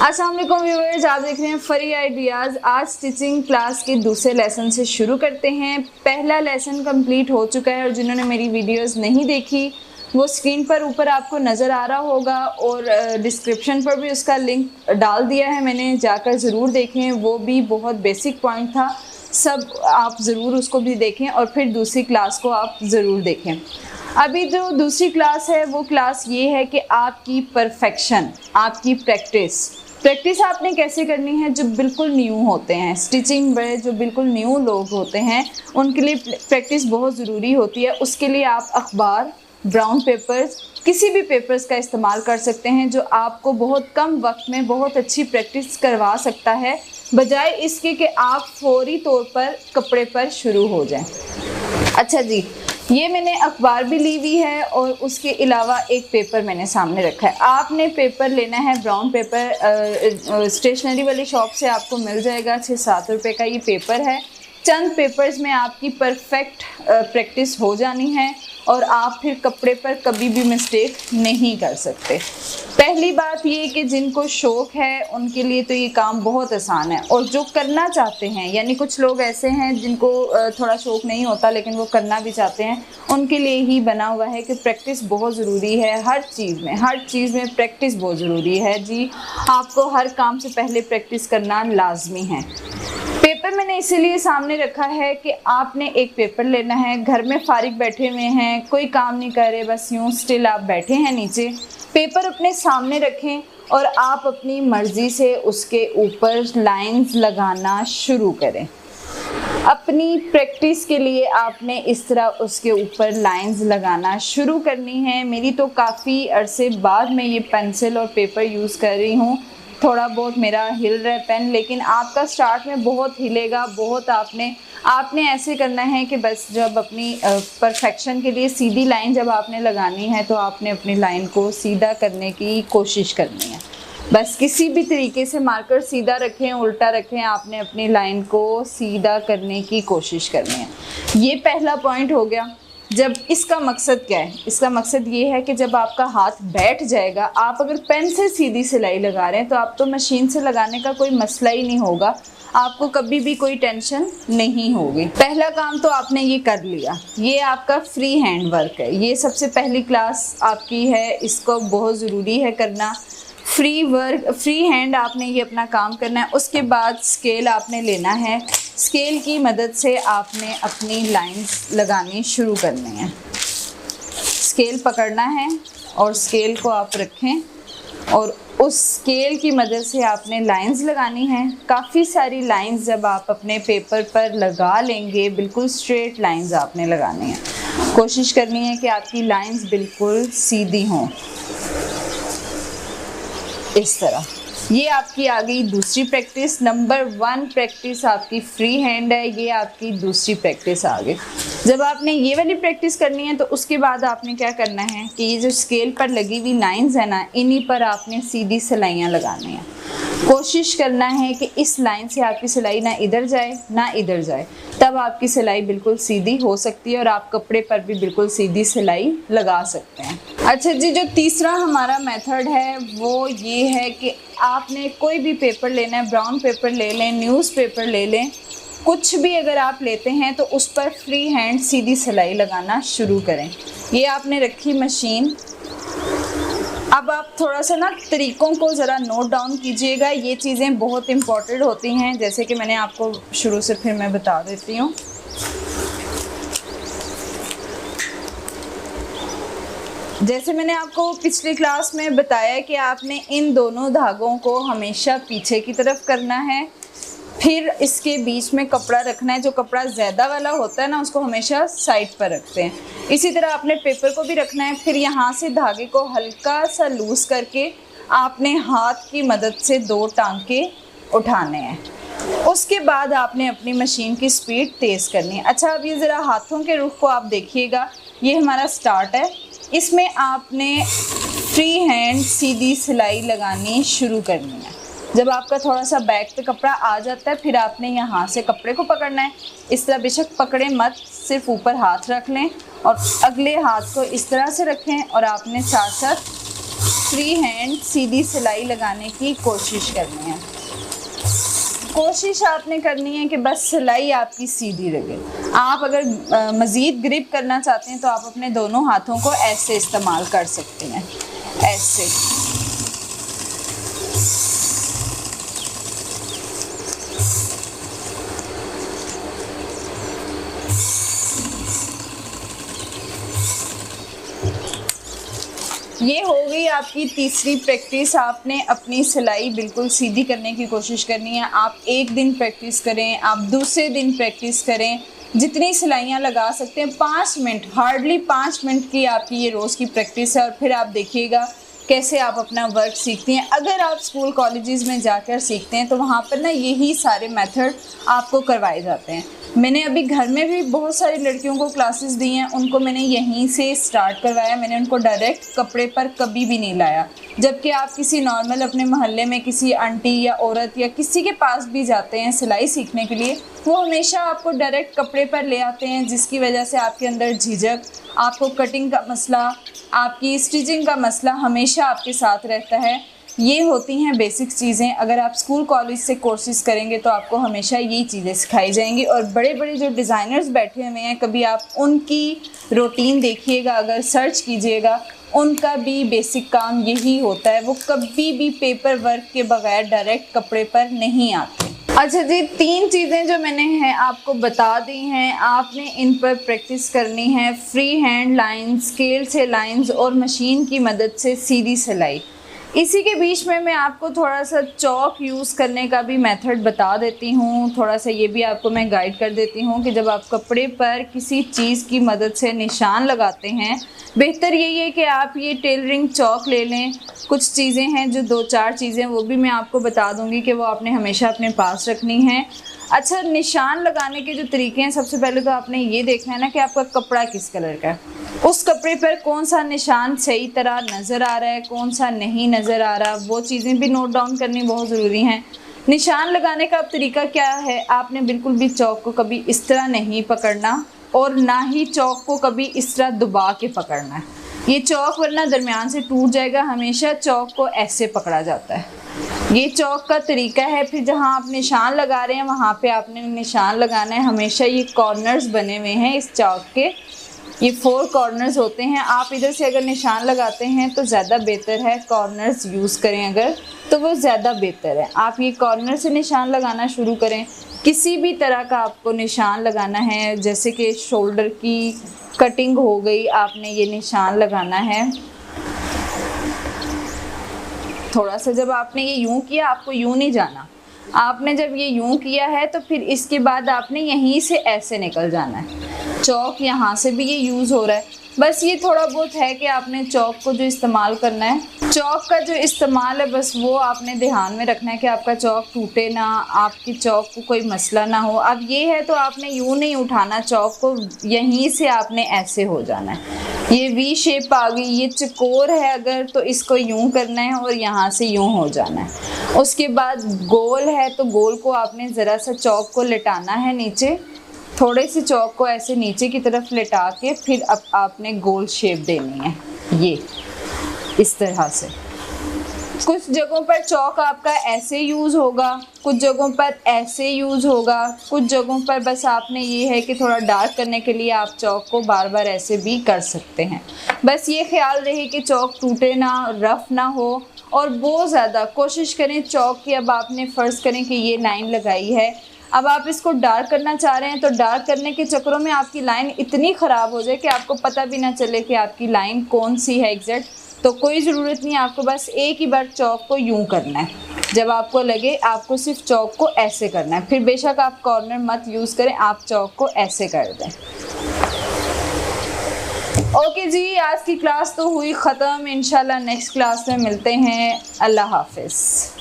अस्सलाम वालेकुम व्यूअर्स, आप देख रहे हैं फरी आइडियाज़। आज स्टिचिंग क्लास के दूसरे लेसन से शुरू करते हैं। पहला लेसन कंप्लीट हो चुका है और जिन्होंने मेरी वीडियोस नहीं देखी वो स्क्रीन पर ऊपर आपको नज़र आ रहा होगा और डिस्क्रिप्शन पर भी उसका लिंक डाल दिया है मैंने, जाकर ज़रूर देखें। वो भी बहुत बेसिक पॉइंट था, सब आप ज़रूर उसको भी देखें और फिर दूसरी क्लास को आप ज़रूर देखें। अभी जो दूसरी क्लास है वो क्लास ये है कि आपकी परफेक्शन, आपकी प्रैक्टिस आपने कैसे करनी है। जो बिल्कुल न्यू होते हैं स्टिचिंग में, जो बिल्कुल न्यू लोग होते हैं उनके लिए प्रैक्टिस बहुत ज़रूरी होती है। उसके लिए आप अखबार, ब्राउन पेपर्स, किसी भी पेपर्स का इस्तेमाल कर सकते हैं जो आपको बहुत कम वक्त में बहुत अच्छी प्रैक्टिस करवा सकता है, बजाय इसके कि आप फौरी तौर पर कपड़े पर शुरू हो जाएं। अच्छा जी, ये मैंने अखबार भी ली हुई है और उसके अलावा एक पेपर मैंने सामने रखा है। आपने पेपर लेना है ब्राउन पेपर, स्टेशनरी वाली शॉप से आपको मिल जाएगा। 6-7 रुपये का ये पेपर है। चंद पेपर्स में आपकी परफेक्ट प्रैक्टिस हो जानी है और आप फिर कपड़े पर कभी भी मिस्टेक नहीं कर सकते। पहली बात ये कि जिनको शौक़ है उनके लिए तो ये काम बहुत आसान है, और जो करना चाहते हैं, यानी कुछ लोग ऐसे हैं जिनको थोड़ा शौक़ नहीं होता लेकिन वो करना भी चाहते हैं, उनके लिए ही बना हुआ है कि प्रैक्टिस बहुत ज़रूरी है। हर चीज़ में प्रैक्टिस बहुत ज़रूरी है जी। आपको हर काम से पहले प्रैक्टिस करना लाजमी है। पेपर मैंने इसीलिए सामने रखा है कि आपने एक पेपर लेना है, घर में फारिग बैठे हुए हैं, कोई काम नहीं कर रहे, बस यूँ स्टिल आप बैठे हैं नीचे, पेपर अपने सामने रखें और आप अपनी मर्ज़ी से उसके ऊपर लाइंस लगाना शुरू करें। अपनी प्रैक्टिस के लिए आपने इस तरह उसके ऊपर लाइंस लगाना शुरू करनी है। मेरी तो काफ़ी अरसे बाद मैं ये पेंसिल और पेपर यूज़ कर रही हूँ। थोड़ा बहुत मेरा हिल रहा है पेन, लेकिन आपका स्टार्ट में बहुत हिलेगा। बहुत आपने ऐसे करना है कि बस जब अपनी परफेक्शन के लिए सीधी लाइन जब आपने लगानी है तो आपने अपनी लाइन को सीधा करने की कोशिश करनी है। बस किसी भी तरीके से मार्कर सीधा रखें, उल्टा रखें, आपने अपनी लाइन को सीधा करने की कोशिश करनी है। ये पहला पॉइंट हो गया। जब इसका मकसद क्या है? इसका मकसद ये है कि जब आपका हाथ बैठ जाएगा, आप अगर पेन से सीधी सिलाई लगा रहे हैं तो आप तो मशीन से लगाने का कोई मसला ही नहीं होगा, आपको कभी भी कोई टेंशन नहीं होगी। पहला काम तो आपने ये कर लिया। ये आपका फ्री हैंड वर्क है, ये सबसे पहली क्लास आपकी है, इसको बहुत ज़रूरी है करना। फ्री हैंड आपने ये अपना काम करना है। उसके बाद स्केल आपने लेना है, स्केल की मदद से आपने अपनी लाइंस लगानी शुरू करनी है। स्केल पकड़ना है और स्केल को आप रखें और उस स्केल की मदद से आपने लाइंस लगानी है। काफ़ी सारी लाइंस जब आप अपने पेपर पर लगा लेंगे, बिल्कुल स्ट्रेट लाइंस आपने लगानी है। कोशिश करनी है कि आपकी लाइंस बिल्कुल सीधी हों, इस तरह। ये आपकी आ गई दूसरी प्रैक्टिस। नंबर 1 प्रैक्टिस आपकी फ्री हैंड है, ये आपकी दूसरी प्रैक्टिस आ गई। जब आपने ये वाली प्रैक्टिस करनी है तो उसके बाद आपने क्या करना है कि ये जो स्केल पर लगी हुई लाइंस है ना, इन्हीं पर आपने सीधी सिलाइयाँ लगानी है। कोशिश करना है कि इस लाइन से आपकी सिलाई ना इधर जाए ना इधर जाए, तब आपकी सिलाई बिल्कुल सीधी हो सकती है और आप कपड़े पर भी बिल्कुल सीधी सिलाई लगा सकते हैं। अच्छा जी, जो तीसरा हमारा मेथड है वो ये है कि आपने कोई भी पेपर लेना है, ब्राउन पेपर ले लें, न्यूज़पेपर ले लें, कुछ भी अगर आप लेते हैं तो उस पर फ्री हैंड सीधी सिलाई लगाना शुरू करें। ये आपने रखी मशीन। अब आप थोड़ा सा ना तरीक़ों को ज़रा नोट डाउन कीजिएगा, ये चीज़ें बहुत इम्पॉर्टेंट होती हैं। जैसे कि मैंने आपको शुरू से फिर मैं बता देती हूँ। जैसे मैंने आपको पिछली क्लास में बताया कि आपने इन दोनों धागों को हमेशा पीछे की तरफ करना है, फिर इसके बीच में कपड़ा रखना है। जो कपड़ा ज़्यादा वाला होता है ना, उसको हमेशा साइड पर रखते हैं। इसी तरह आपने पेपर को भी रखना है। फिर यहाँ से धागे को हल्का सा लूज़ करके आपने हाथ की मदद से 2 टांके उठाने हैं। उसके बाद आपने अपनी मशीन की स्पीड तेज़ करनी है। अच्छा, अब ये ज़रा हाथों के रुख को आप देखिएगा। ये हमारा स्टार्ट है, इसमें आपने फ्री हैंड सीधी सिलाई लगानी शुरू करनी है। जब आपका थोड़ा सा बैक पे कपड़ा आ जाता है, फिर आपने यहाँ से कपड़े को पकड़ना है। इस तरह बेशक पकड़े मत, सिर्फ ऊपर हाथ रख लें और अगले हाथ को इस तरह से रखें और आपने साथ साथ फ्री हैंड सीधी सिलाई लगाने की कोशिश करनी है। कोशिश आपने करनी है कि बस सिलाई आपकी सीधी लगे। आप अगर मज़ीद ग्रिप करना चाहते हैं तो आप अपने दोनों हाथों को ऐसे इस्तेमाल कर सकते हैं, ऐसे। ये हो गई आपकी तीसरी प्रैक्टिस। आपने अपनी सिलाई बिल्कुल सीधी करने की कोशिश करनी है। आप एक दिन प्रैक्टिस करें, आप दूसरे दिन प्रैक्टिस करें, जितनी सिलाइयाँ लगा सकते हैं। 5 मिनट, हार्डली 5 मिनट की आपकी ये रोज़ की प्रैक्टिस है और फिर आप देखिएगा कैसे आप अपना वर्क सीखती हैं। अगर आप स्कूल कॉलेजेस में जाकर सीखते हैं तो वहाँ पर ना यही सारे मेथड आपको करवाए जाते हैं। मैंने अभी घर में भी बहुत सारी लड़कियों को क्लासेस दी हैं, उनको मैंने यहीं से स्टार्ट करवाया। मैंने उनको डायरेक्ट कपड़े पर कभी भी नहीं लाया। जबकि आप किसी नॉर्मल अपने मोहल्ले में किसी आंटी या औरत या किसी के पास भी जाते हैं सिलाई सीखने के लिए, वो हमेशा आपको डायरेक्ट कपड़े पर ले आते हैं, जिसकी वजह से आपके अंदर झिझक, आपको कटिंग का मसला, आपकी स्टिचिंग का मसला हमेशा आपके साथ रहता है। ये होती हैं बेसिक चीज़ें। अगर आप स्कूल कॉलेज से कोर्सेज़ करेंगे तो आपको हमेशा यही चीज़ें सिखाई जाएंगी। और बड़े बड़े जो डिज़ाइनर्स बैठे हुए हैं, कभी आप उनकी रूटीन देखिएगा, अगर सर्च कीजिएगा, उनका भी बेसिक काम यही होता है। वो कभी भी पेपर वर्क के बगैर डायरेक्ट कपड़े पर नहीं आते। अच्छा जी, 3 चीज़ें जो मैंने हैं आपको बता दी हैं, आपने इन पर प्रैक्टिस करनी है। फ्री हैंड लाइंस, स्केल से लाइंस और मशीन की मदद से सीधी सिलाई। इसी के बीच में मैं आपको थोड़ा सा चौक यूज़ करने का भी मेथड बता देती हूँ। थोड़ा सा ये भी आपको मैं गाइड कर देती हूँ कि जब आप कपड़े पर किसी चीज़ की मदद से निशान लगाते हैं, बेहतर यही है कि आप ये टेलरिंग चौक ले लें। कुछ चीज़ें हैं जो 2-4 चीज़ें वो भी मैं आपको बता दूँगी कि वो आपने हमेशा अपने पास रखनी है। अच्छा, निशान लगाने के जो तरीके हैं, सबसे पहले तो आपने ये देखना है ना कि आपका कपड़ा किस कलर का है, उस कपड़े पर कौन सा निशान सही तरह नज़र आ रहा है, कौन सा नहीं नज़र आ रहा, वो चीज़ें भी नोट डाउन करनी बहुत ज़रूरी हैं। निशान लगाने का तरीका क्या है, आपने बिल्कुल भी चौक को कभी इस तरह नहीं पकड़ना और ना ही चौक को कभी इस तरह दबा के पकड़ना है। ये चौक वरना दरमियान से टूट जाएगा। हमेशा चौक को ऐसे पकड़ा जाता है। ये चौक का तरीका है। फिर जहाँ आप निशान लगा रहे हैं वहाँ पे आपने निशान लगाना है। हमेशा ये कॉर्नर्स बने हुए हैं इस चौक के, ये 4 कॉर्नर्स होते हैं। आप इधर से अगर निशान लगाते हैं तो ज़्यादा बेहतर है, कॉर्नर्स यूज़ करें अगर तो वो ज़्यादा बेहतर है। आप ये कॉर्नर से निशान लगाना शुरू करें। किसी भी तरह का आपको निशान लगाना है, जैसे कि शोल्डर की कटिंग हो गई, आपने ये निशान लगाना है। थोड़ा सा जब आपने ये यूं किया, आपको यूं नहीं जाना। आपने जब ये यूं किया है तो फिर इसके बाद आपने यहीं से ऐसे निकल जाना है। चौक यहाँ से भी ये यूज़ हो रहा है। बस ये थोड़ा बहुत है कि आपने चौक को जो इस्तेमाल करना है, चौक का जो इस्तेमाल है, बस वो आपने ध्यान में रखना है कि आपका चौक टूटे ना, आपकी चौक को कोई मसला ना हो। अब ये है तो आपने यूं नहीं उठाना चौक को, यहीं से आपने ऐसे हो जाना है। ये वी शेप आ गई, ये चकोर है अगर तो इसको यूं करना है और यहाँ से यूं हो जाना है। उसके बाद गोल है तो गोल को आपने ज़रा सा चौक को लिटाना है नीचे, थोड़े से चौक को ऐसे नीचे की तरफ लिटा के फिर अब आपने गोल शेप देनी है, ये इस तरह से। कुछ जगहों पर चौक आपका ऐसे यूज़ होगा, कुछ जगहों पर ऐसे यूज़ होगा, कुछ जगहों पर बस आपने ये है कि थोड़ा डार्क करने के लिए आप चौक को बार बार ऐसे भी कर सकते हैं। बस ये ख्याल रहे कि चौक टूटे ना, रफ़ ना हो और बहुत ज़्यादा कोशिश करें चौक की। अब आपने फ़र्ज़ करें कि ये लाइन लगाई है, अब आप इसको डार्क करना चाह रहे हैं तो डार्क करने के चक्करों में आपकी लाइन इतनी ख़राब हो जाए कि आपको पता भी ना चले कि आपकी लाइन कौन सी है एग्जैक्ट। तो कोई ज़रूरत नहीं, आपको बस एक ही बार चौक को यूं करना है। जब आपको लगे आपको सिर्फ चौक को ऐसे करना है, फिर बेशक आप कॉर्नर मत यूज़ करें, आप चौक को ऐसे कर दें। ओके जी, आज की क्लास तो हुई ख़त्म। इंशाल्लाह नेक्स्ट क्लास में मिलते हैं। अल्लाह हाफिज़।